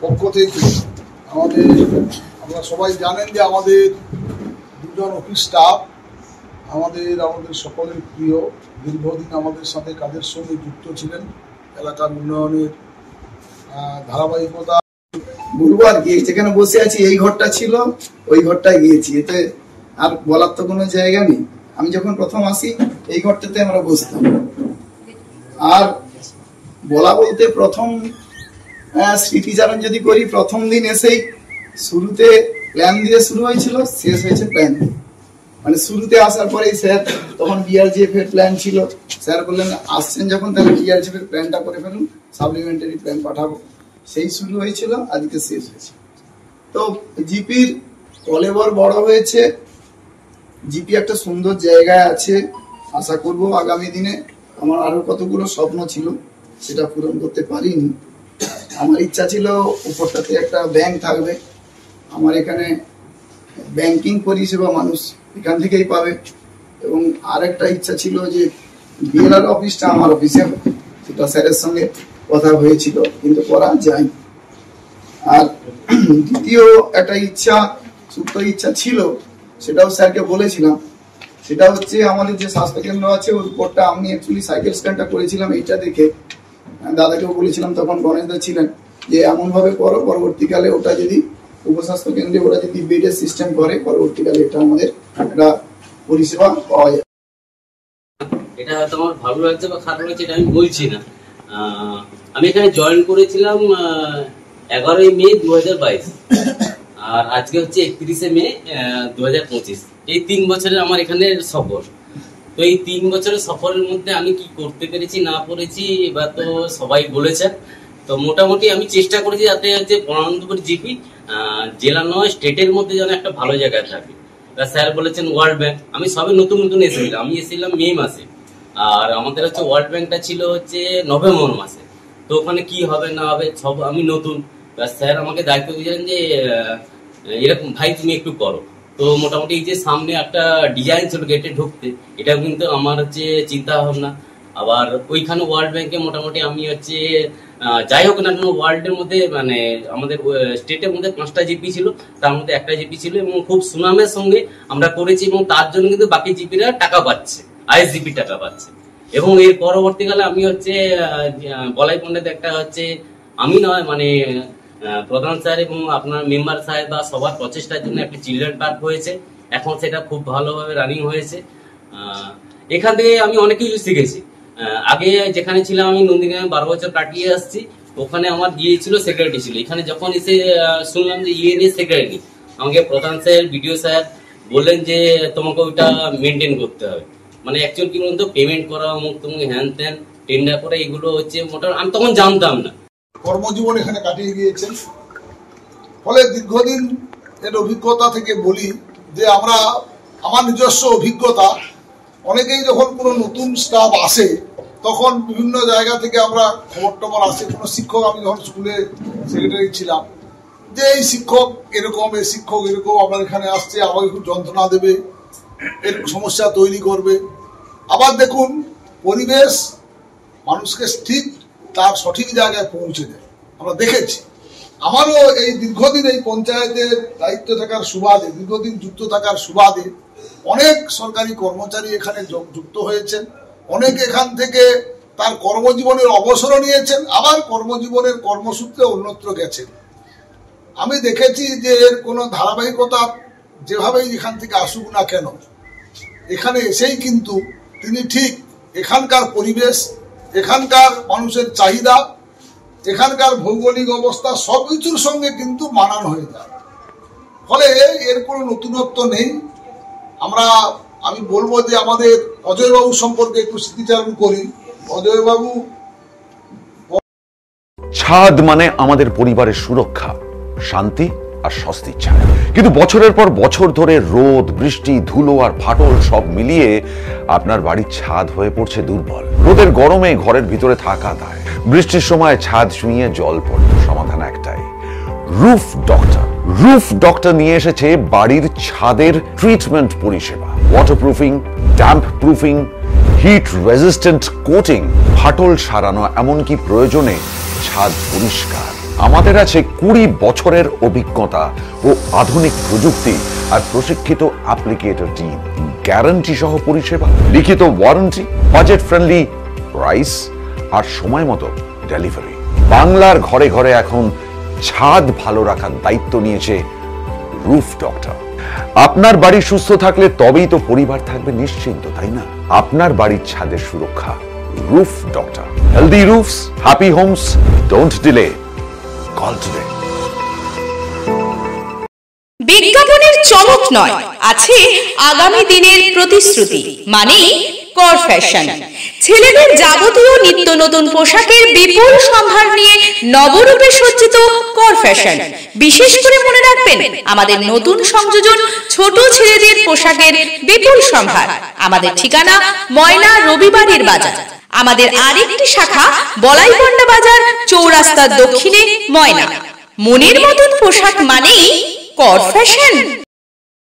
পক্ষ থেকে আমরা সবাই জানেন যে আমাদের দুজন অফিস স্টাফ আমাদের সকলের প্রিয়, দীর্ঘদিন আমাদের সাথে কাজের সঙ্গে যুক্ত ছিলেন। এলাকার উন্নয়নের ধারাবাহিকতা বলবো আর কি, যেখানে বসে আছি এই ঘরটা ছিল, ওই ঘরটায় গিয়েছি, এতে আর বলার তো কোনো জায়গা নেই। আমি যখন প্রথম আসি এই ঘরটাতে আমরা বসতাম। আর বলা বলতে প্রথম স্মৃতিচারণ যদি করি, প্রথম দিন এসেই শুরুতে প্ল্যান দিয়ে শুরু হয়েছিল, শেষ হয়েছে প্ল্যান দিয়ে। মানে শুরুতে আসার পরেই স্যার, তখন বিআরজিএফ এর প্ল্যান ছিল, স্যার বললেন আসছেন যখন তাহলে বিআরজিএফ এর প্ল্যানটা করে ফেলুন, সাপ্লিমেন্টারি প্ল্যান পাঠাবো। সেই শুরু হয়েছিল, আজকে শেষ হয়েছে। তো জিপির কলেবর বড় হয়েছে, জিপি একটা সুন্দর জায়গায় আছে। আশা করব আগামী দিনে, আমার আরো কতগুলো স্বপ্ন ছিল সেটা পূরণ করতে পারিনি। আমার ইচ্ছা ছিল উপরটাতে একটা ব্যাংক থাকবে, আমার এখানে ব্যাংকিং পরিষেবা মানুষ এখান থেকেই পাবে। এবং আরেকটা ইচ্ছা ছিল যে বিএলআর অফিসটা আমার অফিসে, সেটা স্যারের সঙ্গে কথা হয়েছিল কিন্তু করা যায়নি। আর দ্বিতীয় একটা ইচ্ছা, সুপ্ত ইচ্ছা ছিল, সেটাও স্যারকে বলেছিলাম, সেটা হচ্ছে আমাদের যে স্বাস্থ্যকেন্দ্র আছে ওর উপরটা আমি অ্যাকচুয়ালি সাইকেল স্ট্যান্ডটা করেছিলাম এইটা দেখে, দাদাকেও বলেছিলাম, তখন গণেশদা ছিলেন, যে এমন ভাবে করো পরবর্তীকালে ওটা যদি উপস্বাস্থ্য কেন্দ্রে ওরা যদি বেডের সিস্টেম করে, পরবর্তীকালে এটা আমাদের একটা পরিষেবা পাওয়া যায়। এটা হয়তো আমার ভালো লাগছে বা খারাপ লাগছে এটা আমি বলছি না। আমি এখানে জয়েন করেছিলাম 11ই মে 2022, আর আজকে হচ্ছে 31শে মে 2025। এই 3 বছরের আমার এখানে সফর। তো এই 3 বছরের সফরের মধ্যে আমি কি করতে পেরেছি না পেরেছি এবার তো সবাই বলেছে। তো মোটামুটি আমি চেষ্টা করেছি যাতে হচ্ছে বনন্দপুর জিপি জেলা নয় স্টেটের মধ্যে যেন একটা ভালো জায়গায় থাকে। স্যার বলেছেন ওয়ার্ল্ড ব্যাংক, আমি সবে নতুন নতুন এসেছিলাম, আমি এসেছিলাম মে মাসে, আর আমাদের হচ্ছে ওয়ার্ল্ড ব্যাংকটা ছিল হচ্ছে নভেম্বর মাসে। তো ওখানে কি হবে না হবে সব আমি নতুন, স্যার আমাকে দায়িত্ব দিয়েছেন যে এরকম ভাই তুমি একটু করো। তো মোটামুটি এই যে সামনে একটা ডিজাইন ছিল গেটে ঢুকতে, এটা কিন্তু আমার হচ্ছে চিন্তা ভাবনা। আবার ওইখানে ওয়ার্ল্ড ব্যাংকে মোটামুটি আমি হচ্ছে যাই হোক না কেন ওয়ার্ল্ডের মধ্যে মানে আমাদের স্টেটের মধ্যে 5টা জিপি ছিল, তার মধ্যে একটা জিপি ছিল এবং খুব সুনামের সঙ্গে আমরা করেছি এবং তার জন্য কিন্তু বাকি জিপিরা টাকা পাচ্ছে, আইএসজিপি টাকা পাচ্ছে। এবং এর পরবর্তীকালে আমি হচ্ছে বলাই পণ্ডিত একটা হচ্ছে আমি নয় মানে প্রধান স্যার এবং আপনার মেম্বার সাহেব বা সবার প্রচেষ্টার জন্য একটা চিলড্রেন পার্ক হয়েছে, এখন সেটা খুব ভালোভাবে রানিং হয়েছে। এখান থেকে আমি অনেক কিছু শিখেছি। আগে যেখানে ছিলাম আমি নন্দীগ্রামে 12 বছর কাটিয়ে আসছি, ওখানে আমার গিয়েছিল সেক্রেটারি ছিল। এখানে যখন এসে শুনলাম যে ইএনএ সেক্রেটারি, আমাকে প্রধান স্যার বিডিও স্যার বললেন যে তোমাকে ওইটা মেনটেন করতে হবে। মানে অ্যাকচুয়াল কি বলতো পেমেন্ট করা অমুক তুমি হ্যান ত্যান টেন্ডার করা এগুলো হচ্ছে মোটামুটি আমি তখন জানতাম না। কর্মজীবন এখানে কাটিয়ে গিয়েছেন, ফলে দীর্ঘদিন এর অভিজ্ঞতা থেকে বলি যে আমার নিজস্ব অভিজ্ঞতা, অনেকেই যখন কোনো নতুন স্টাফ আসে তখন বিভিন্ন জায়গা থেকে আমরা খবর আসে। কোনো শিক্ষক, আমি যখন স্কুলে সেক্রেটারি ছিলাম, যে এই শিক্ষক এরকম, এই শিক্ষক এরকম, আমার এখানে আসছে, আমাকে খুব যন্ত্রণা দেবে, এর সমস্যা তৈরি করবে। আবার দেখুন পরিবেশ মানুষকে ঠিক তার সঠিক জায়গায় পৌঁছে দেয়, আমরা দেখেছি। আমারও এই দীর্ঘদিন এই পঞ্চায়েতের দায়িত্ব থাকার সুবাদে, দীর্ঘদিন যুক্ত থাকার সুবাদে অনেক সরকারি কর্মচারী এখানে যুক্ত হয়েছেন, অনেকে এখান থেকে তার কর্মজীবনের অবসরও নিয়েছেন, আবার কর্মজীবনের কর্মসূত্রে অন্যত্র গেছেন। আমি দেখেছি যে এর কোনো ধারাবাহিকতা যেভাবেই এখান থেকে আসুক না কেন, এখানে এসেই কিন্তু তিনি ঠিক এখানকার পরিবেশ, এখানকার মানুষের চাহিদা, এখানকার ভৌগোলিক অবস্থা সবকিছুর সঙ্গে কিন্তু মানান হয়ে যায়। ফলে এর কোনো নতুনত্ব নেই। আমি বলবো যে আমাদের অজয়বাবু সম্পর্কে একটু স্মৃতিচারণ করি। অজয়বাবু, ছাদ মানে আমাদের পরিবারের সুরক্ষা, শান্তি আর স্বস্তির ছায়া। কিন্তু বছরের পর বছর ধরে রোদ, বৃষ্টি, ধুলো আর ফাটল সব মিলিয়ে আপনার বাড়ির ছাদ হয়ে পড়ছে দুর্বল। রোদের গরমে ঘরের ভিতরে থাকা দায়, বৃষ্টির সময় ছাদ ছুঁয়ে জল পড়ে। সমাধান একটাই, রুফ ডক্টর। রুফ ডক্টর নিয়ে এসেছে বাড়ির ছাদের ট্রিটমেন্ট পরিষেবা, waterproofing, damp proofing, hit resistant coating, ফাটল সারানো, এমনকি প্রয়োজনে ছাদ পরিষ্কার আমাদের আছে 20 বছরের অভিজ্ঞতা ও আধুনিক প্রযুক্তি আর প্রশিক্ষিত অ্যাপ্লিকেটর টিম, গ্যারান্টি সহ পরিষেবা, লিখিত ওয়ারেন্টি, বাজেট ফ্রেন্ডলি প্রাইস আর সময় মতো ডেলিভারি। বাংলার ঘরে ঘরে এখন ছাদ ভালো রাখার দায়িত্ব নিয়েছে রুফ ডক্টর। আপনার বাড়ি সুস্থ থাকলে তবেই তো পরিবার থাকবে নিশ্চিন্ত, তাই না? আপনার বাড়ির ছাদের সুরক্ষা roof doctor. Healthy roofs, happy homes, don't delay, call today. বিজ্ঞাপনের চমক নয়, আছে আগামী দিনের প্রতিশ্রুতি, মানে কর ফ্যাশন। ছেলেদের যাবতীয় নিত্য নতুন পোশাকের বিপুল সম্ভার নিয়ে নবরূপে সজ্জিত কর ফ্যাশন। বিশেষ করে মনে রাখবেন, আমাদের নতুন সংযোজন ছোট ছেলেদের পোশাকের বিপুল সম্ভার। আমাদের ঠিকানা ময়না রবিবারের বাজার। আমাদের আরেকটি শাখা বলাইপন্ডা বাজার, চৌরাস্তার দক্ষিণে ময়না। মনের মতন পোশাক মানেই কর ফ্যাশন।